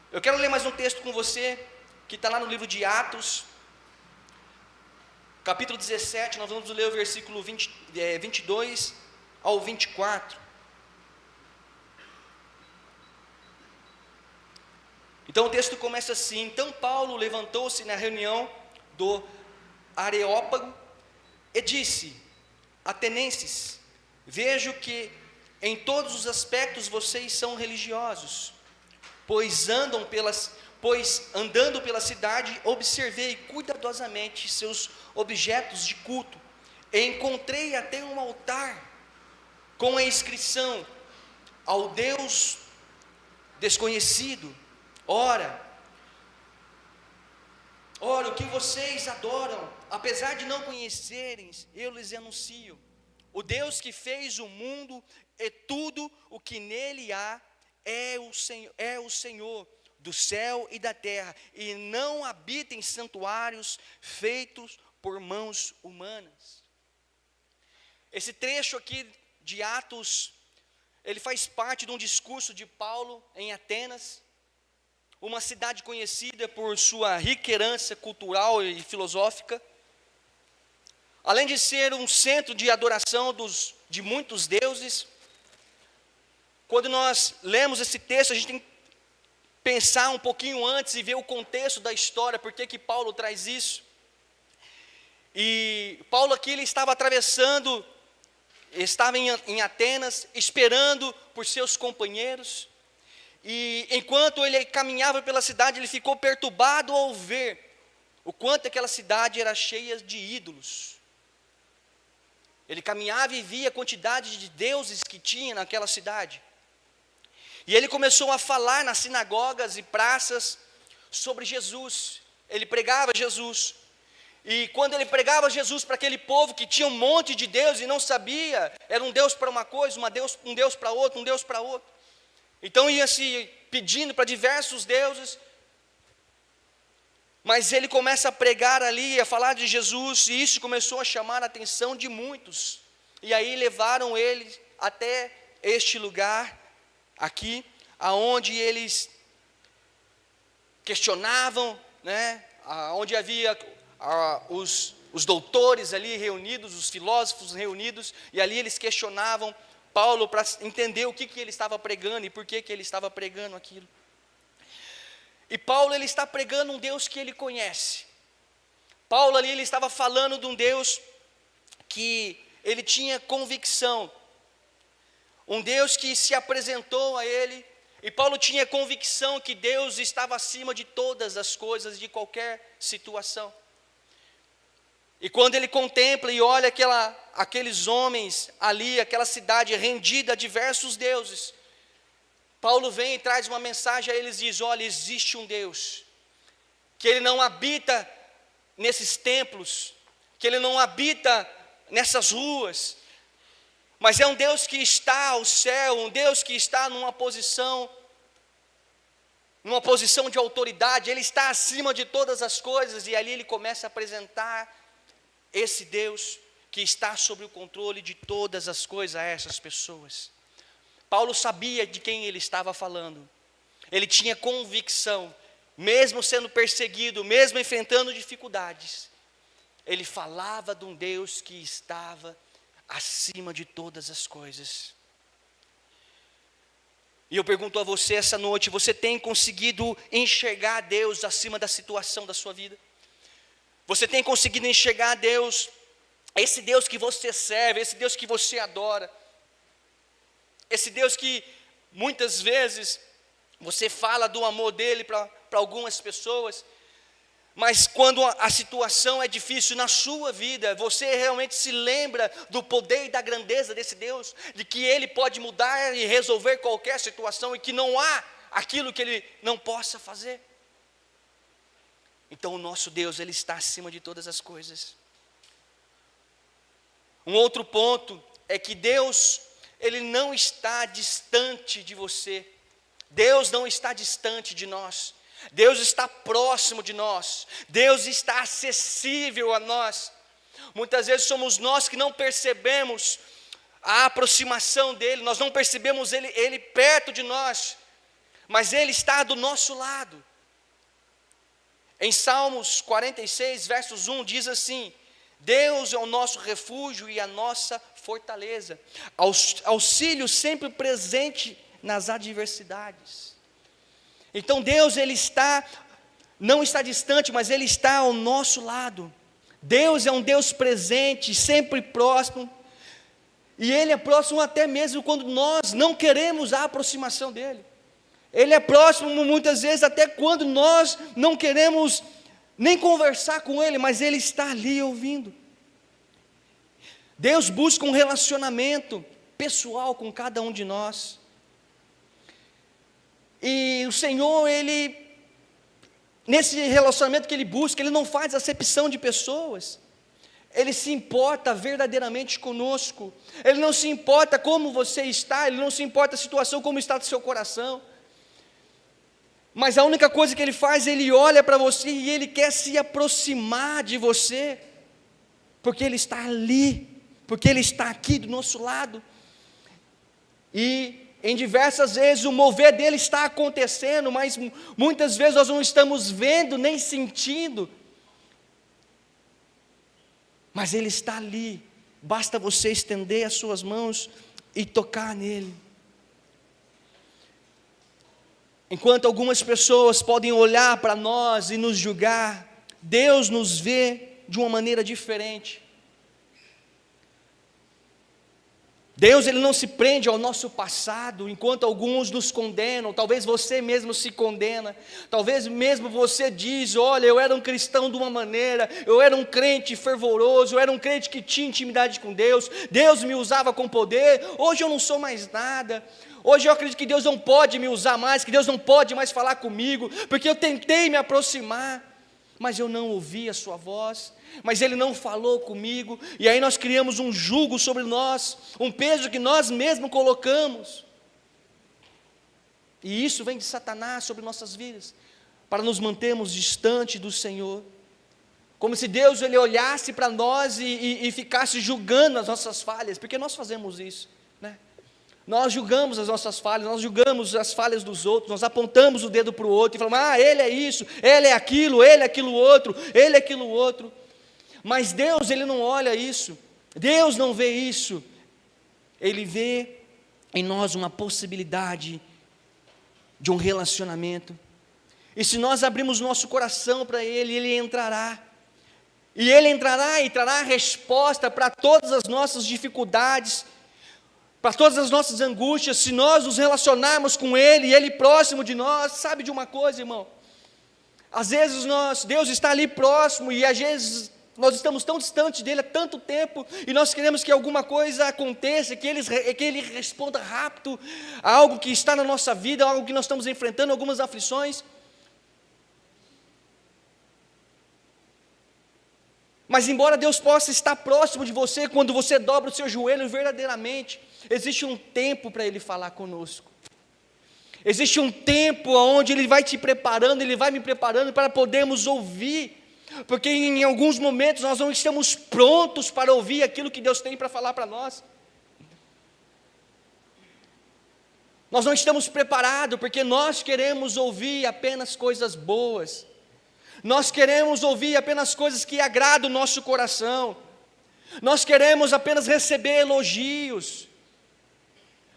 Eu quero ler mais um texto com você, que está lá no livro de Atos, capítulo 17, nós vamos ler o versículo 22 ao 24. Então o texto começa assim: então Paulo levantou-se na reunião do Areópago e disse: Atenenses, vejo que em todos os aspectos vocês são religiosos, pois andando pela cidade, observei cuidadosamente seus objetos de culto, e encontrei até um altar com a inscrição: ao Deus desconhecido. Ora, o que vocês adoram, apesar de não conhecerem, eu lhes anuncio: o Deus que fez o mundo e tudo o que nele há é o Senhor do céu e da terra, e não habita em santuários feitos por mãos humanas. Esse trecho aqui de Atos, ele faz parte de um discurso de Paulo em Atenas, uma cidade conhecida por sua rica herança cultural e filosófica, além de ser um centro de adoração de muitos deuses. Quando nós lemos esse texto, a gente tem que pensar um pouquinho antes e ver o contexto da história, por que Paulo traz isso. E Paulo aqui, ele estava em Atenas, esperando por seus companheiros, e enquanto ele caminhava pela cidade, ele ficou perturbado ao ver o quanto aquela cidade era cheia de ídolos. Ele caminhava e via a quantidade de deuses que tinha naquela cidade. E ele começou a falar nas sinagogas e praças sobre Jesus. Ele pregava Jesus. E quando ele pregava Jesus para aquele povo que tinha um monte de deuses e não sabia, era um Deus para uma coisa, um Deus para outra, um Deus para outro. Então ia se pedindo para diversos deuses, mas ele começa a pregar ali, a falar de Jesus, e isso começou a chamar a atenção de muitos. E aí levaram ele até este lugar aqui, aonde eles questionavam, onde havia os doutores ali reunidos, os filósofos reunidos, e ali eles questionavam Paulo para entender o que ele estava pregando e por que ele estava pregando aquilo. E Paulo, ele está pregando um Deus que ele conhece. Paulo ali, ele estava falando de um Deus que ele tinha convicção, um Deus que se apresentou a ele, e Paulo tinha convicção que Deus estava acima de todas as coisas, de qualquer situação. E quando ele contempla e olha aqueles homens ali, aquela cidade rendida a diversos deuses, Paulo vem e traz uma mensagem a eles e diz: olha, existe um Deus, que ele não habita nesses templos, que ele não habita nessas ruas, mas é um Deus que está ao céu, um Deus que está numa posição de autoridade, ele está acima de todas as coisas. E ali ele começa a apresentar esse Deus que está sob o controle de todas as coisas a essas pessoas. Paulo sabia de quem ele estava falando, ele tinha convicção, mesmo sendo perseguido, mesmo enfrentando dificuldades, ele falava de um Deus que estava acima de todas as coisas. E eu pergunto a você essa noite: você tem conseguido enxergar Deus acima da situação da sua vida? Você tem conseguido enxergar Deus, esse Deus que você serve, esse Deus que você adora, esse Deus que muitas vezes você fala do amor dele para algumas pessoas, mas quando a situação é difícil na sua vida, você realmente se lembra do poder e da grandeza desse Deus, de que ele pode mudar e resolver qualquer situação e que não há aquilo que ele não possa fazer. Então o nosso Deus, ele está acima de todas as coisas. Um outro ponto é que Deus, ele não está distante de você. Deus não está distante de nós. Deus está próximo de nós. Deus está acessível a nós. Muitas vezes somos nós que não percebemos a aproximação dele, nós não percebemos ele perto de nós. mas Ele está do nosso lado. Em Salmos 46, versos 1, diz assim: Deus é o nosso refúgio e a nossa fortaleza, auxílio sempre presente nas adversidades. Então Deus, Ele não está distante, mas Ele está ao nosso lado. Deus é um Deus presente, sempre próximo, e Ele é próximo até mesmo quando nós não queremos a aproximação dEle. Ele é próximo muitas vezes até quando nós não queremos nem conversar com Ele, mas Ele está ali ouvindo. Deus busca um relacionamento pessoal com cada um de nós. E o Senhor, nesse relacionamento que Ele busca, Ele não faz acepção de pessoas. Ele se importa verdadeiramente conosco. Ele não se importa como você está, Ele não se importa a situação, como está o seu coração. Mas a única coisa que Ele faz, Ele olha para você e Ele quer se aproximar de você, porque Ele está ali, porque Ele está aqui do nosso lado. E em diversas vezes o mover dEle está acontecendo, mas muitas vezes nós não estamos vendo nem sentindo. Mas Ele está ali, basta você estender as suas mãos e tocar nele. Enquanto algumas pessoas podem olhar para nós e nos julgar, Deus nos vê de uma maneira diferente. Deus, Ele não se prende ao nosso passado, enquanto alguns nos condenam. Talvez você mesmo se condena, talvez mesmo você diz: olha, eu era um cristão de uma maneira, eu era um crente fervoroso, eu era um crente que tinha intimidade com Deus, Deus me usava com poder, hoje eu não sou mais nada. Hoje eu acredito que Deus não pode me usar mais, que Deus não pode mais falar comigo, porque eu tentei me aproximar, mas eu não ouvi a sua voz, mas Ele não falou comigo, e aí nós criamos um jugo sobre nós, um peso que nós mesmos colocamos, e isso vem de Satanás sobre nossas vidas, para nos mantermos distante do Senhor, como se Deus, Ele olhasse para nós e ficasse julgando as nossas falhas, porque nós fazemos isso, né? Nós julgamos as nossas falhas, nós julgamos as falhas dos outros, nós apontamos o dedo para o outro e falamos: ah, ele é isso, ele é aquilo outro, ele é aquilo outro. Mas Deus, Ele não olha isso, Deus não vê isso, Ele vê em nós uma possibilidade de um relacionamento, e se nós abrirmos nosso coração para Ele, Ele entrará, e Ele entrará e trará a resposta para todas as nossas dificuldades, para todas as nossas angústias, se nós nos relacionarmos com Ele, e Ele próximo de nós. Sabe de uma coisa, irmão? Às vezes Deus está ali próximo, e às vezes nós estamos tão distantes dEle há tanto tempo, e nós queremos que alguma coisa aconteça, que Ele responda rápido a algo que está na nossa vida, algo que nós estamos enfrentando, algumas aflições. Mas embora Deus possa estar próximo de você, quando você dobra o seu joelho verdadeiramente, existe um tempo para Ele falar conosco. Existe um tempo onde Ele vai te preparando, Ele vai me preparando para podermos ouvir, porque em alguns momentos nós não estamos prontos para ouvir aquilo que Deus tem para falar para nós. Nós não estamos preparados, porque nós queremos ouvir apenas coisas boas. Nós queremos ouvir apenas coisas que agradam o nosso coração. Nós queremos apenas receber elogios.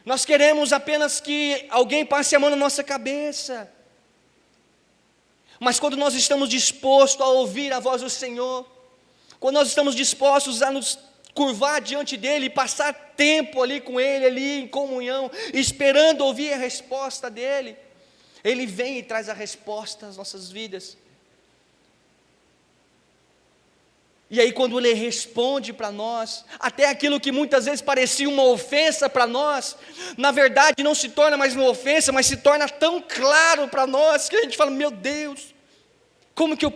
Nós queremos apenas que alguém passe a mão na nossa cabeça. Mas quando nós estamos dispostos a ouvir a voz do Senhor, quando nós estamos dispostos a nos curvar diante dEle, passar tempo ali com Ele, ali em comunhão, esperando ouvir a resposta dEle, Ele vem e traz a resposta às nossas vidas. E aí quando Ele responde para nós, até aquilo que muitas vezes parecia uma ofensa para nós, na verdade não se torna mais uma ofensa, mas se torna tão claro para nós, que a gente fala: meu Deus, como que eu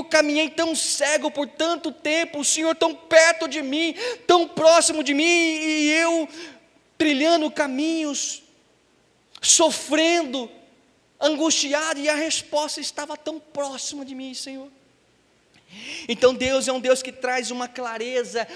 caminhei tão cego por tanto tempo, o Senhor tão perto de mim, tão próximo de mim, e eu trilhando caminhos, sofrendo, angustiado, e a resposta estava tão próxima de mim, Senhor. Então Deus é um Deus que traz uma clareza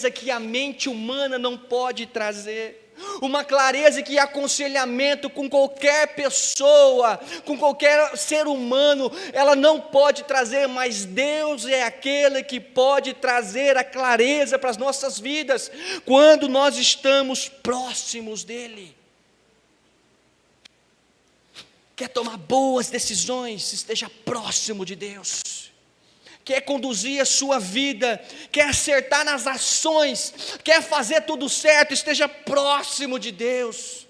que a mente humana não pode trazer. uma clareza que aconselhamento com qualquer pessoa, com qualquer ser humano, ela não pode trazer, mas Deus é aquele que pode trazer a clareza para as nossas vidas, quando nós estamos próximos dEle. Quer tomar boas decisões, esteja próximo de Deus. Quer conduzir a sua vida, quer acertar nas ações, quer fazer tudo certo, esteja próximo de Deus.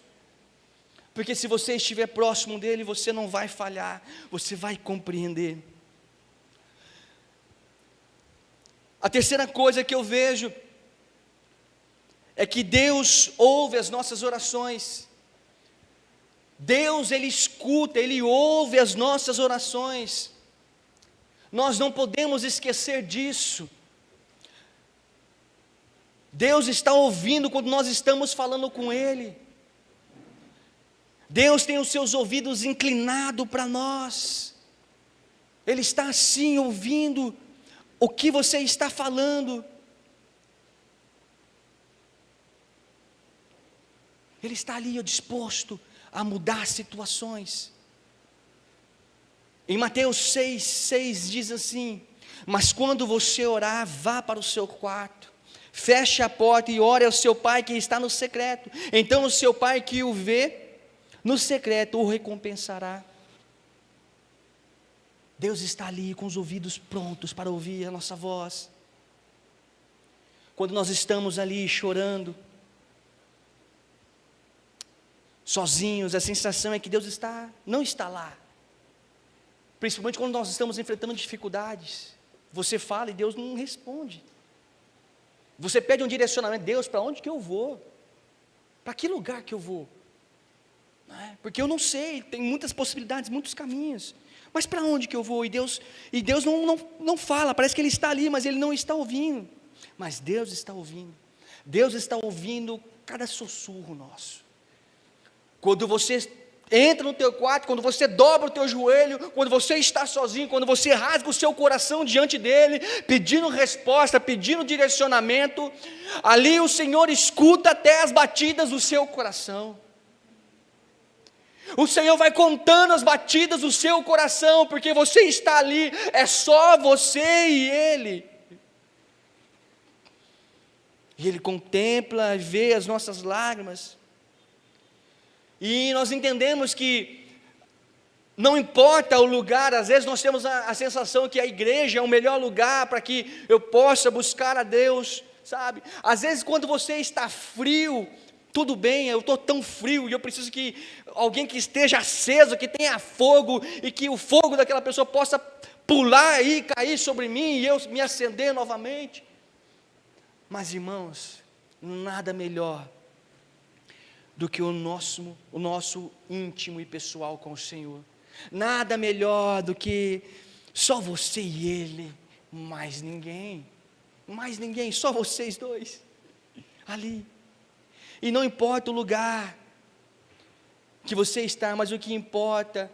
Porque se você estiver próximo dEle, você não vai falhar, você vai compreender. A terceira coisa que eu vejo é que Deus ouve as nossas orações. Deus, Ele escuta, Ele ouve as nossas orações. Nós não podemos esquecer disso. Deus está ouvindo quando nós estamos falando com Ele. Deus tem os seus ouvidos inclinados para nós. Ele está assim ouvindo o que você está falando. Ele está ali disposto a mudar situações. Em Mateus 6 diz assim: mas quando você orar, vá para o seu quarto, feche a porta e ore ao seu pai que está no secreto. Então o seu pai que o vê no secreto o recompensará. Deus está ali com os ouvidos prontos para ouvir a nossa voz. Quando nós estamos ali chorando, sozinhos, a sensação é que Deus não está lá. Principalmente quando nós estamos enfrentando dificuldades. Você fala e Deus não responde. Você pede um direcionamento: Deus, para onde que eu vou? Para que lugar que eu vou? Porque eu não sei, tem muitas possibilidades, muitos caminhos. Mas para onde que eu vou? E Deus não fala, parece que Ele está ali, mas Ele não está ouvindo. Mas Deus está ouvindo. Deus está ouvindo cada sussurro nosso. Quando você entra no teu quarto, quando você dobra o teu joelho, quando você está sozinho, quando você rasga o seu coração diante dEle, pedindo resposta, pedindo direcionamento, ali o Senhor escuta até as batidas do seu coração. O Senhor vai contando as batidas do seu coração, porque você está ali, é só você e Ele. E Ele contempla, vê as nossas lágrimas. E nós entendemos que não importa o lugar, às vezes nós temos a sensação que a igreja é o melhor lugar para que eu possa buscar a Deus, sabe? Às vezes quando você está frio, tudo bem, eu estou tão frio e eu preciso que alguém que esteja aceso, que tenha fogo, e que o fogo daquela pessoa possa pular e cair sobre mim e eu me acender novamente. Mas irmãos, nada melhor do que o nosso íntimo e pessoal com o Senhor. Nada melhor do que só você e Ele, mais ninguém, só vocês dois, ali. E não importa o lugar que você está, mas o que importa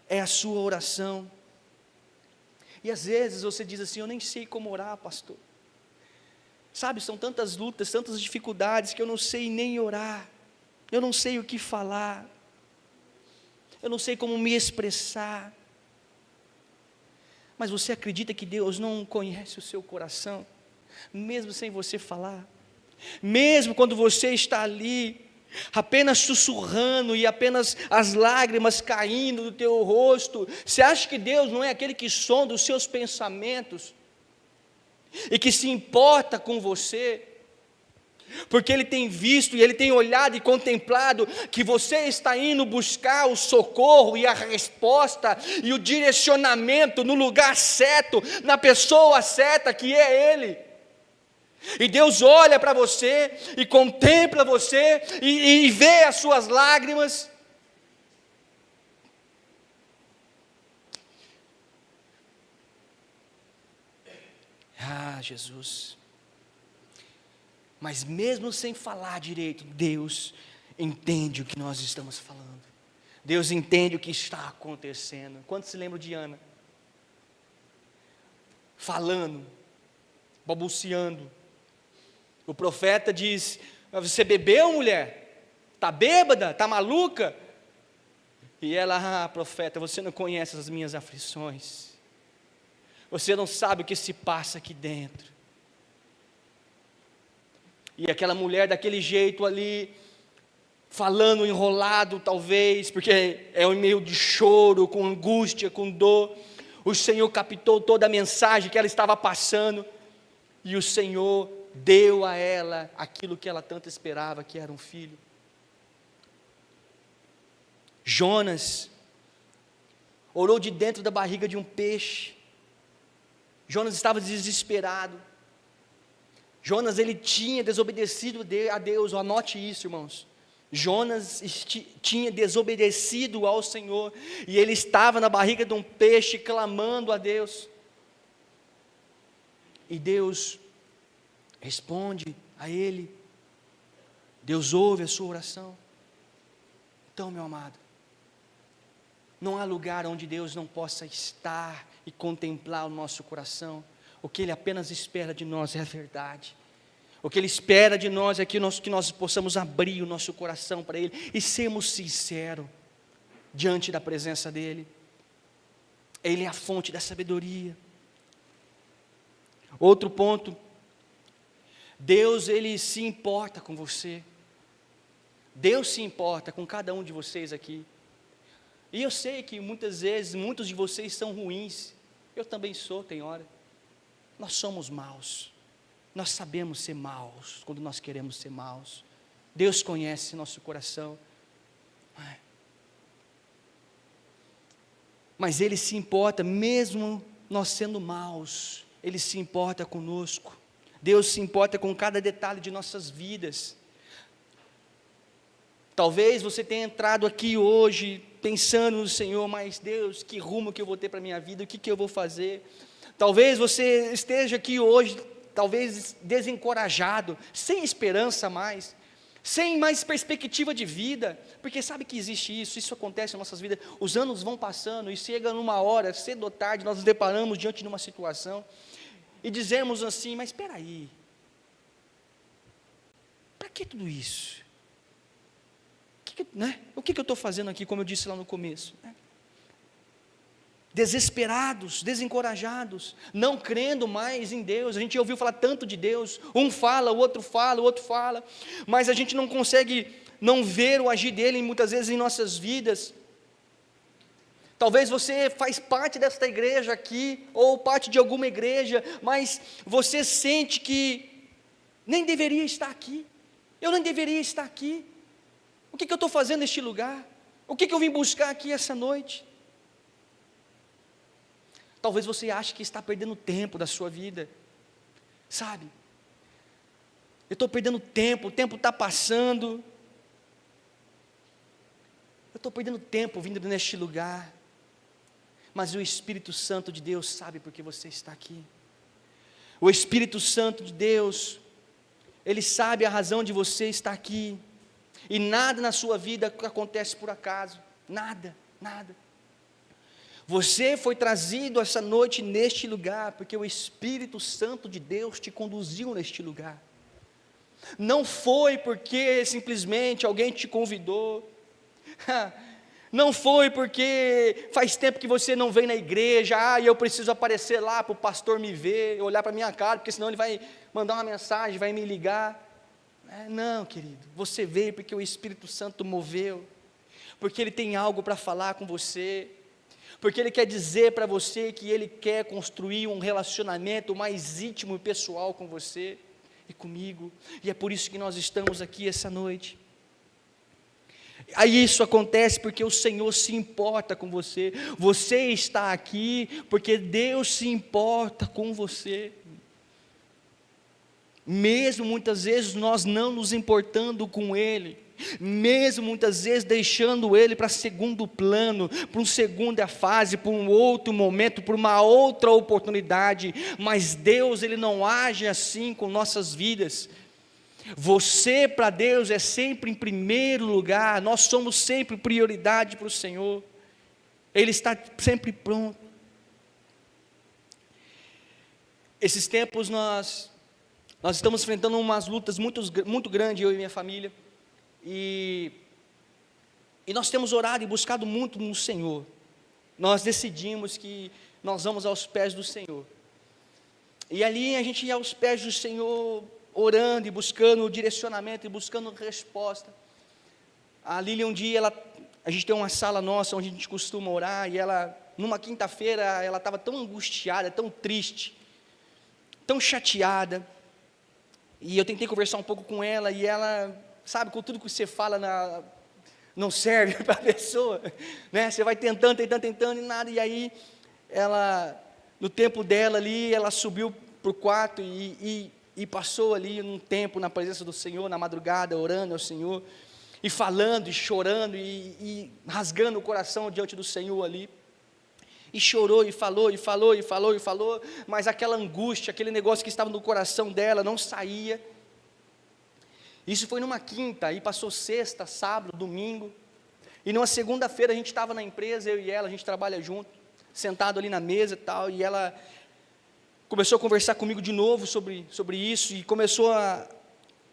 é a sua oração. E às vezes você diz assim: eu nem sei como orar, pastor. Sabe, são tantas lutas, tantas dificuldades que eu não sei nem orar. Eu não sei o que falar, eu não sei como me expressar. Mas você acredita que Deus não conhece o seu coração, mesmo sem você falar? Mesmo quando você está ali, apenas sussurrando e apenas as lágrimas caindo do teu rosto, você acha que Deus não é aquele que sonda os seus pensamentos e que se importa com você? Porque Ele tem visto e Ele tem olhado e contemplado que você está indo buscar o socorro e a resposta e o direcionamento no lugar certo, na pessoa certa, que é Ele. E Deus olha para você e contempla você e vê as suas lágrimas. Ah, Jesus. Mas mesmo sem falar direito, Deus entende o que nós estamos falando. Deus entende o que está acontecendo. Quantos se lembram de Ana? Falando, balbuciando. O profeta diz: Você bebeu, mulher? Está bêbada? Está maluca? E ela, profeta, você não conhece as minhas aflições. Você não sabe o que se passa aqui dentro. E aquela mulher daquele jeito ali, falando enrolado talvez, porque é um meio de choro, com angústia, com dor. O Senhor captou toda a mensagem que ela estava passando, e o Senhor deu a ela aquilo que ela tanto esperava, que era um filho. Jonas orou de dentro da barriga de um peixe. Jonas estava desesperado. Jonas, ele tinha desobedecido a Deus, anote isso, irmãos. Jonas tinha desobedecido ao Senhor, e ele estava na barriga de um peixe, clamando a Deus. E Deus responde a ele, Deus ouve a sua oração. Então, meu amado, não há lugar onde Deus não possa estar e contemplar o nosso coração. O que Ele apenas espera de nós é a verdade. O que Ele espera de nós é que nós possamos abrir o nosso coração para Ele e sermos sinceros diante da presença dEle. Ele é a fonte da sabedoria. Outro ponto, Deus, Ele se importa com você. Deus se importa com cada um de vocês aqui. E eu sei que muitas vezes, muitos de vocês são ruins. Eu também sou, tem hora. Nós somos maus. Nós sabemos ser maus, quando nós queremos ser maus. Deus conhece nosso coração. Mas Ele se importa, mesmo nós sendo maus, Ele se importa conosco. Deus se importa com cada detalhe de nossas vidas. Talvez você tenha entrado aqui hoje pensando no Senhor, mas Deus, que rumo que eu vou ter para a minha vida, o que eu vou fazer? Talvez você esteja aqui hoje, talvez desencorajado, sem esperança mais, sem mais perspectiva de vida, porque sabe que existe isso acontece em nossas vidas, os anos vão passando e chega numa hora, cedo ou tarde, nós nos deparamos diante de uma situação, e dizemos assim, mas espera aí, para que tudo isso? O que eu estou fazendo aqui, como eu disse lá no começo? Desesperados, desencorajados, não crendo mais em Deus. A gente ouviu falar tanto de Deus, um fala, o outro fala, mas a gente não consegue não ver o agir dele muitas vezes em nossas vidas. Talvez você faz parte desta igreja aqui, ou parte de alguma igreja, mas você sente que nem deveria estar aqui, eu nem deveria estar aqui. O que eu estou fazendo neste lugar? O que eu vim buscar aqui essa noite? Talvez você ache que está perdendo tempo da sua vida, sabe? Eu estou perdendo tempo, o tempo está passando. Eu estou perdendo tempo vindo neste lugar. Mas o Espírito Santo de Deus sabe porque você está aqui. O Espírito Santo de Deus, Ele sabe a razão de você estar aqui. E nada na sua vida acontece por acaso, nada. Você foi trazido essa noite neste lugar, porque o Espírito Santo de Deus te conduziu neste lugar. Não foi porque simplesmente alguém te convidou, não foi porque faz tempo que você não vem na igreja, e eu preciso aparecer lá para o pastor me ver, olhar para a minha cara, porque senão ele vai mandar uma mensagem, vai me ligar. Não, querido, você veio porque o Espírito Santo moveu, porque Ele tem algo para falar com você, porque Ele quer dizer para você que Ele quer construir um relacionamento mais íntimo e pessoal com você e comigo, e é por isso que nós estamos aqui essa noite. Aí isso acontece porque o Senhor se importa com você, você está aqui porque Deus se importa com você. Mesmo muitas vezes nós não nos importando com Ele, mesmo muitas vezes deixando Ele para segundo plano, para uma segunda fase, para um outro momento, para uma outra oportunidade, mas Deus, Ele não age assim com nossas vidas. Você para Deus é sempre em primeiro lugar, nós somos sempre prioridade para o Senhor, Ele está sempre pronto. Esses tempos nós Nós estamos enfrentando umas lutas muito grandes, eu e minha família, e nós temos orado e buscado muito no Senhor. Nós decidimos que nós vamos aos pés do Senhor, e ali a gente ia aos pés do Senhor, orando e buscando direcionamento, e buscando resposta. A Lília, um dia, a gente tem uma sala nossa, onde a gente costuma orar, e ela, numa quinta-feira, ela estava tão angustiada, tão triste, tão chateada, e eu tentei conversar um pouco com ela, e ela, sabe, com tudo que você fala, não serve para a pessoa, né? Você vai tentando, e nada, e aí, ela, no tempo dela ali, ela subiu para o quarto, e passou ali um tempo na presença do Senhor, na madrugada, orando ao Senhor, e falando, e chorando, e rasgando o coração diante do Senhor ali, e chorou, e falou, mas aquela angústia, aquele negócio que estava no coração dela, não saía. Isso foi numa quinta, aí passou sexta, sábado, domingo, e numa segunda-feira a gente estava na empresa, eu e ela, a gente trabalha junto, sentado ali na mesa e tal, e ela começou a conversar comigo de novo sobre isso, e começou a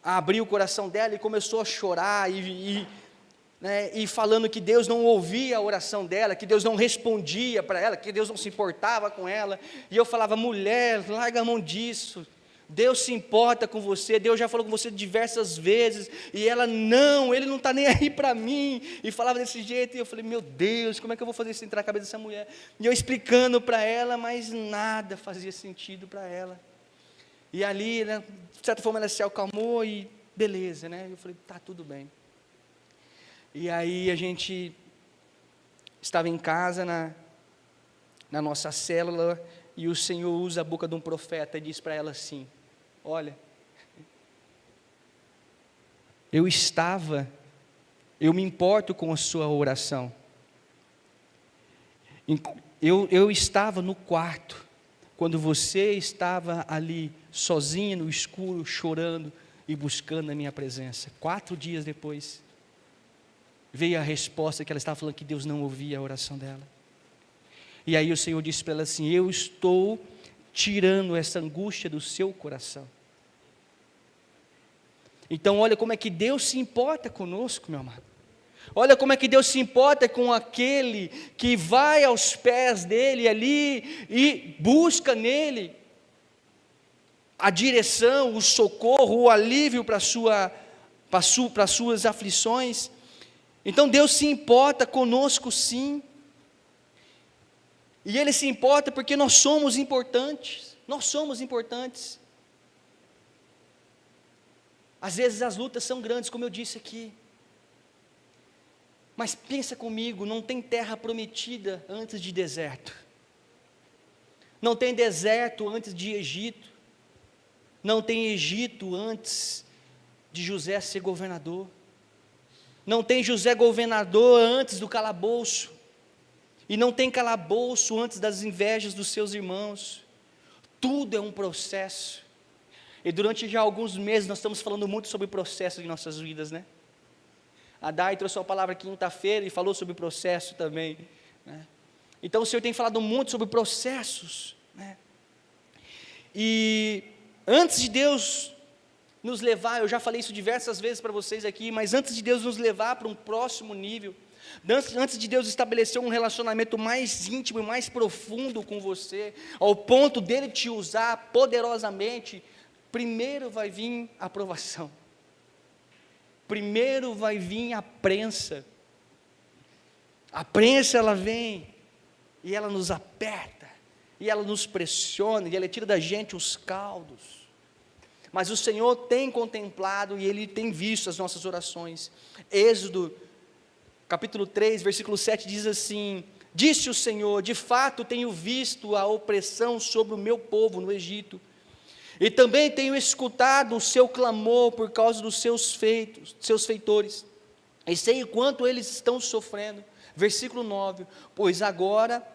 abrir o coração dela, e começou a chorar, e falando que Deus não ouvia a oração dela, que Deus não respondia para ela, que Deus não se importava com ela, e eu falava: mulher, larga a mão disso, Deus se importa com você, Deus já falou com você diversas vezes, e ela: não, Ele não está nem aí para mim, e falava desse jeito, e eu falei: meu Deus, como é que eu vou fazer isso entrar na cabeça dessa mulher? E eu explicando para ela, mas nada fazia sentido para ela, e ali, né, de certa forma ela se acalmou, e beleza, né, eu falei: tá tudo bem. E aí a gente estava em casa, na nossa célula, e o Senhor usa a boca de um profeta e diz para ela assim: olha, eu me importo com a sua oração, eu estava no quarto, quando você estava ali, sozinha no escuro, chorando e buscando a minha presença. 4 dias depois, veio a resposta, que ela estava falando que Deus não ouvia a oração dela. E aí o Senhor disse para ela assim: eu estou tirando essa angústia do seu coração. Então olha como é que Deus se importa conosco, meu amado. Olha como é que Deus se importa com aquele que vai aos pés dele ali e busca nele a direção, o socorro, o alívio para as suas aflições. Então Deus se importa conosco, sim, e Ele se importa porque nós somos importantes, às vezes as lutas são grandes, como eu disse aqui, mas pensa comigo, não tem terra prometida antes de deserto, não tem deserto antes de Egito, não tem Egito antes de José ser governador, não tem José governador antes do calabouço, e não tem calabouço antes das invejas dos seus irmãos. Tudo é um processo, e durante já alguns meses nós estamos falando muito sobre processo em nossas vidas, né? A Dai trouxe uma palavra quinta-feira e falou sobre processo também, né? Então o Senhor tem falado muito sobre processos, né? E antes de Deus nos levar, eu já falei isso diversas vezes para vocês aqui, mas antes de Deus nos levar para um próximo nível, antes de Deus estabelecer um relacionamento mais íntimo e mais profundo com você, ao ponto dele te usar poderosamente, primeiro vai vir a provação, primeiro vai vir a prensa ela vem, e ela nos aperta, e ela nos pressiona, e ela tira da gente os caldos, mas o Senhor tem contemplado, e Ele tem visto as nossas orações. Êxodo, capítulo 3, versículo 7, diz assim: disse o Senhor, de fato tenho visto a opressão sobre o meu povo no Egito, e também tenho escutado o seu clamor por causa dos seus feitores, e sei o quanto eles estão sofrendo. Versículo 9, pois agora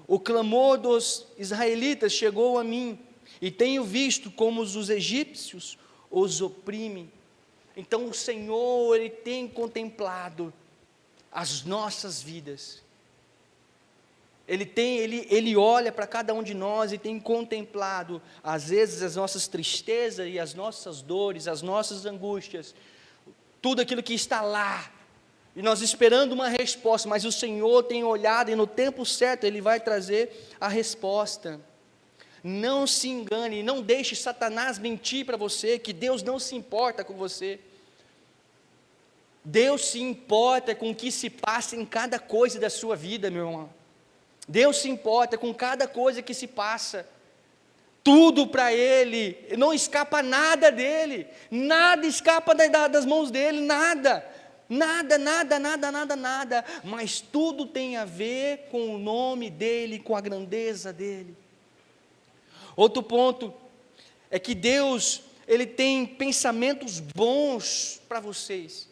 o clamor dos israelitas chegou a mim, e tenho visto como os egípcios os oprimem. Então o Senhor, Ele tem contemplado as nossas vidas, Ele olha para cada um de nós e tem contemplado, às vezes, as nossas tristezas e as nossas dores, as nossas angústias, tudo aquilo que está lá, e nós esperando uma resposta, mas o Senhor tem olhado e no tempo certo Ele vai trazer a resposta. Não se engane, não deixe Satanás mentir para você, que Deus não se importa com você. Deus se importa com o que se passa em cada coisa da sua vida, meu irmão. Deus se importa com cada coisa que se passa. Tudo para Ele, não escapa nada dEle, nada escapa das mãos dEle, nada, mas tudo tem a ver com o nome dEle, com a grandeza dEle. Outro ponto, é que Deus, Ele tem pensamentos bons para vocês,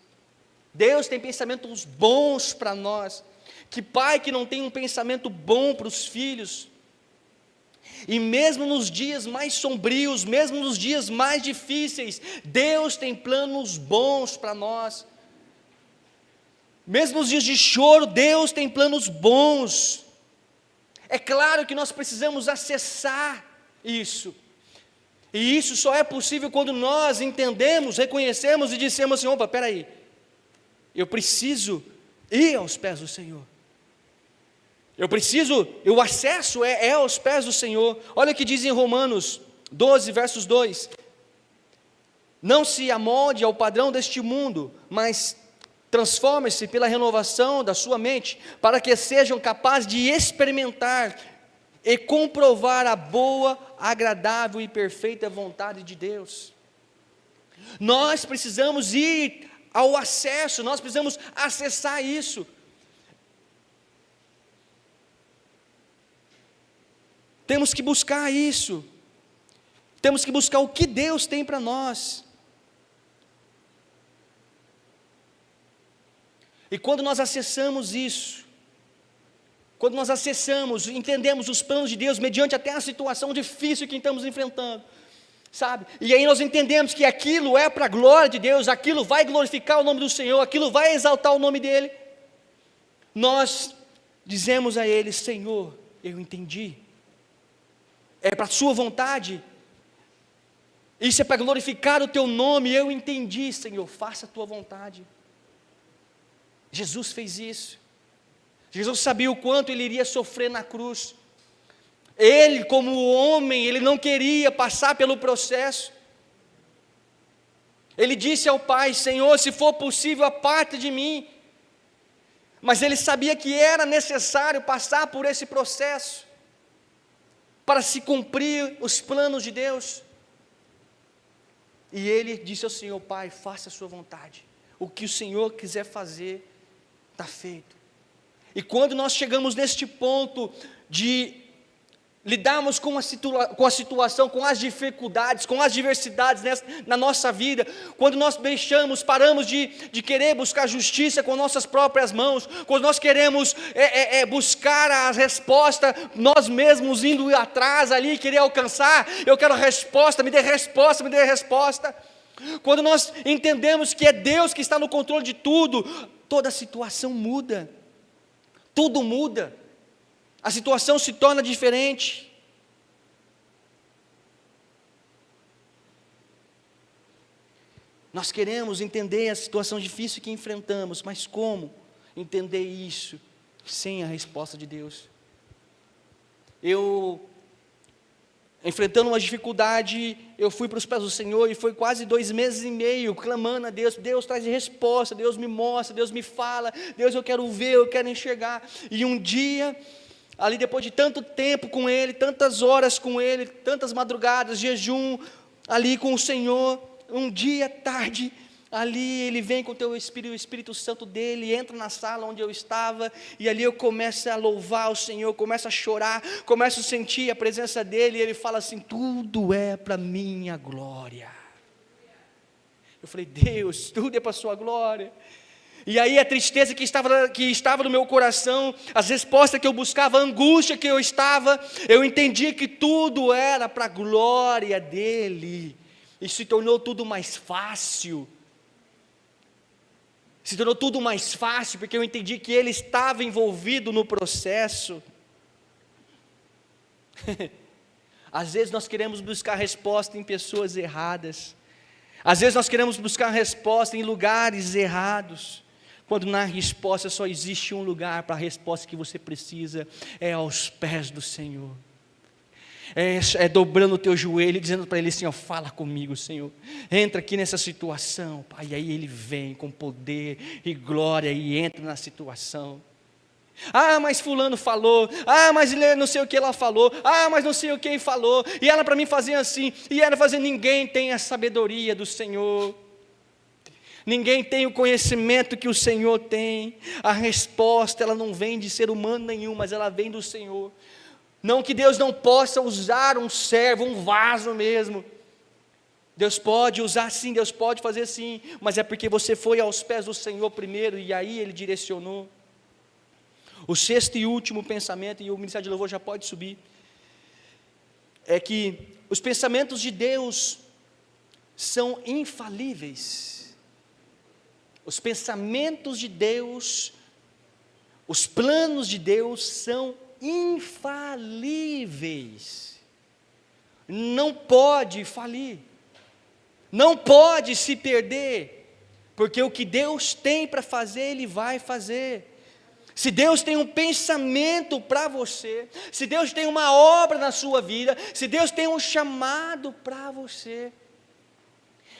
Deus tem pensamentos bons para nós. Que pai que não tem um pensamento bom para os filhos? E mesmo nos dias mais sombrios, mesmo nos dias mais difíceis, Deus tem planos bons para nós. Mesmo nos dias de choro, Deus tem planos bons. É claro que nós precisamos acessar isso. E isso só é possível quando nós entendemos, reconhecemos e dissemos assim: opa, peraí, eu preciso ir aos pés do Senhor. O acesso é aos pés do Senhor. Olha o que diz em Romanos 12, versos 2. Não se amolde ao padrão deste mundo, mas transforme-se pela renovação da sua mente, para que sejam capazes de experimentar e comprovar a boa, agradável e perfeita vontade de Deus. Nós precisamos ir ao acesso, nós precisamos acessar isso. Temos que buscar isso, temos que buscar o que Deus tem para nós. E quando nós acessamos isso, quando nós acessamos, entendemos os planos de Deus, mediante até a situação difícil que estamos enfrentando, sabe? E aí nós entendemos que aquilo é para a glória de Deus, aquilo vai glorificar o nome do Senhor, aquilo vai exaltar o nome dEle. Nós dizemos a Ele: Senhor, eu entendi. É para a sua vontade, isso é para glorificar o teu nome, eu entendi, Senhor, faça a tua vontade. Jesus fez isso. Jesus sabia o quanto ele iria sofrer na cruz. Ele, como homem, ele não queria passar pelo processo. Ele disse ao Pai: Senhor, se for possível, aparte de mim. Mas ele sabia que era necessário passar por esse processo para se cumprir os planos de Deus. E ele disse ao Senhor: Pai, faça a sua vontade, o que o Senhor quiser fazer, está feito. E quando nós chegamos neste ponto de lidarmos com a situação, com as dificuldades, com as diversidades na nossa vida, quando nós paramos de querer buscar justiça com nossas próprias mãos, quando nós queremos buscar a resposta, nós mesmos indo atrás ali, querer alcançar, eu quero resposta, me dê resposta, me dê resposta. Quando nós entendemos que é Deus que está no controle de tudo, toda a situação muda, tudo muda. A situação se torna diferente. Nós queremos entender a situação difícil que enfrentamos, mas como entender isso sem a resposta de Deus? Enfrentando uma dificuldade, eu fui para os pés do Senhor e foi quase 2 meses e meio clamando a Deus: Deus, traz resposta, Deus me mostra, Deus me fala, Deus, eu quero ver, eu quero enxergar. E um dia, ali depois de tanto tempo com Ele, tantas horas com Ele, tantas madrugadas, jejum, ali com o Senhor, um dia tarde, ali Ele vem com o Espírito Santo dEle, entra na sala onde eu estava, e ali eu começo a louvar o Senhor, começo a chorar, começo a sentir a presença dEle, e Ele fala assim: tudo é para minha glória. Eu falei: Deus, tudo é para a sua glória. E aí a tristeza que estava no meu coração, as respostas que eu buscava, a angústia que eu estava, eu entendi que tudo era para a glória dEle, e se tornou tudo mais fácil. Se tornou tudo mais fácil, porque eu entendi que Ele estava envolvido no processo. Às vezes nós queremos buscar resposta em pessoas erradas. Às vezes nós queremos buscar resposta em lugares errados. Quando na resposta só existe um lugar para a resposta que você precisa, é aos pés do Senhor. É dobrando o teu joelho e dizendo para Ele assim, ó, fala comigo, Senhor. Entra aqui nessa situação, Pai. E aí Ele vem com poder e glória e entra na situação. Ah, mas fulano falou. Ah, mas não sei o que ela falou. Ah, mas não sei o que ele falou. E ela para mim fazia assim. E ela fazia, ninguém tem a sabedoria do Senhor. Ninguém tem o conhecimento que o Senhor tem. A resposta, ela não vem de ser humano nenhum, mas ela vem do Senhor. Não que Deus não possa usar um servo, um vaso mesmo. Deus pode usar sim, Deus pode fazer sim, mas é porque você foi aos pés do Senhor primeiro e aí Ele direcionou. O sexto e último pensamento, e o Ministério de Louvor já pode subir, é que os pensamentos de Deus são infalíveis. Os pensamentos de Deus, os planos de Deus são infalíveis. Não pode falir, não pode se perder, porque o que Deus tem para fazer, Ele vai fazer. Se Deus tem um pensamento para você, se Deus tem uma obra na sua vida, se Deus tem um chamado para você,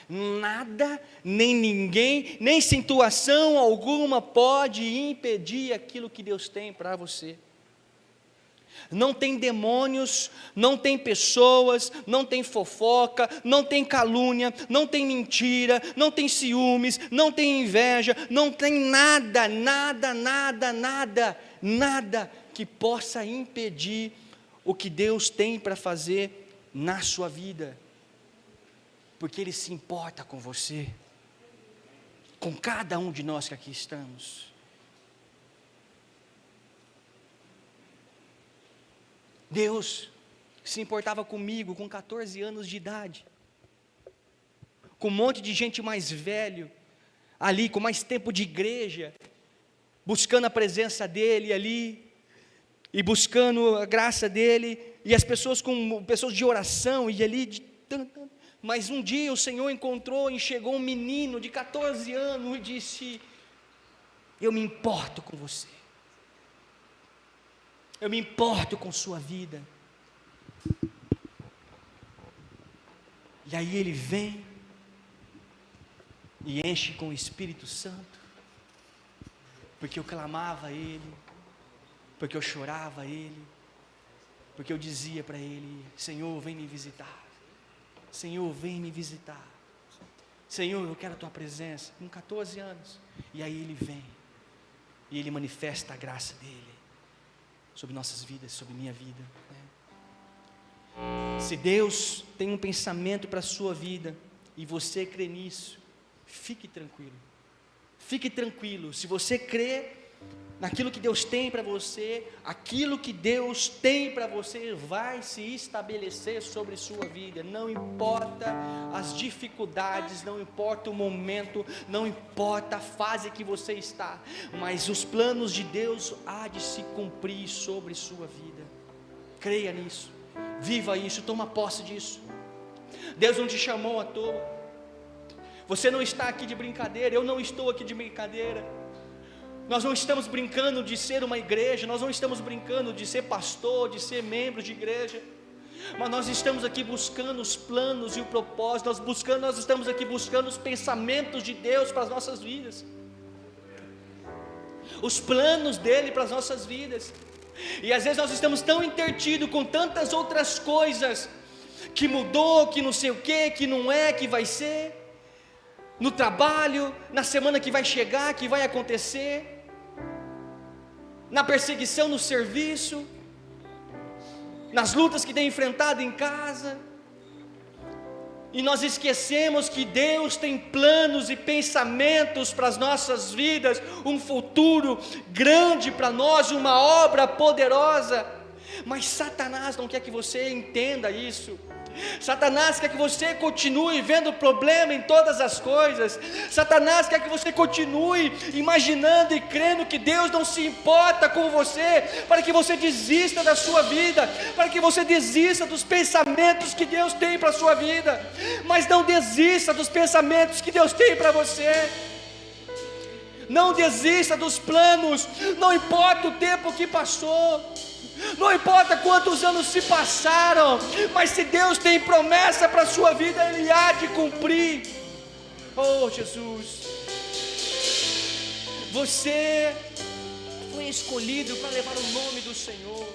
nada, nem ninguém, nem situação alguma pode impedir aquilo que Deus tem para você. Não tem demônios, não tem pessoas, não tem fofoca, não tem calúnia, não tem mentira, não tem ciúmes, não tem inveja, não tem nada, nada, nada, nada, nada que possa impedir o que Deus tem para fazer na sua vida, porque Ele se importa com você, com cada um de nós que aqui estamos. Deus se importava comigo com 14 anos de idade, com um monte de gente mais velho, ali com mais tempo de igreja, buscando a presença dEle ali, e buscando a graça dEle, e as pessoas com pessoas de oração, e ali, mas um dia o Senhor enxergou um menino de 14 anos e disse, eu me importo com você. Eu me importo com sua vida. E aí Ele vem e enche com o Espírito Santo, porque eu clamava a Ele, porque eu chorava a Ele, porque eu dizia para Ele, Senhor, vem me visitar, Senhor, vem me visitar, Senhor, eu quero a Tua presença, com 14 anos, e aí Ele vem, e Ele manifesta a graça dEle, sobre nossas vidas, sobre minha vida. Se Deus tem um pensamento para a sua vida, e você crê nisso, fique tranquilo. Fique tranquilo, se você crê naquilo que Deus tem para você, aquilo que Deus tem para você vai se estabelecer sobre sua vida, não importa as dificuldades, não importa o momento, não importa a fase que você está, mas os planos de Deus há de se cumprir sobre sua vida. Creia nisso, viva isso, toma posse disso. Deus não te chamou à toa, você não está aqui de brincadeira, eu não estou aqui de brincadeira. Nós não estamos brincando de ser uma igreja, nós não estamos brincando de ser pastor, de ser membro de igreja, mas nós estamos aqui buscando os planos e o propósito, nós estamos aqui buscando os pensamentos de Deus para as nossas vidas, os planos dEle para as nossas vidas, e às vezes nós estamos tão entretidos com tantas outras coisas, que mudou, que não sei o que não é, que vai ser, no trabalho, na semana que vai chegar, que vai acontecer, na perseguição no serviço, nas lutas que tem enfrentado em casa, e nós esquecemos que Deus tem planos e pensamentos para as nossas vidas, um futuro grande para nós, uma obra poderosa, mas Satanás não quer que você entenda isso. Satanás quer que você continue vendo problema em todas as coisas. Satanás quer que você continue imaginando e crendo que Deus não se importa com você, para que você desista da sua vida, para que você desista dos pensamentos que Deus tem para a sua vida. Mas não desista dos pensamentos que Deus tem para você. Não desista dos planos, não importa o tempo que passou, não importa quantos anos se passaram, mas se Deus tem promessa para a sua vida, Ele há de cumprir. Oh Jesus, você foi escolhido para levar o nome do Senhor.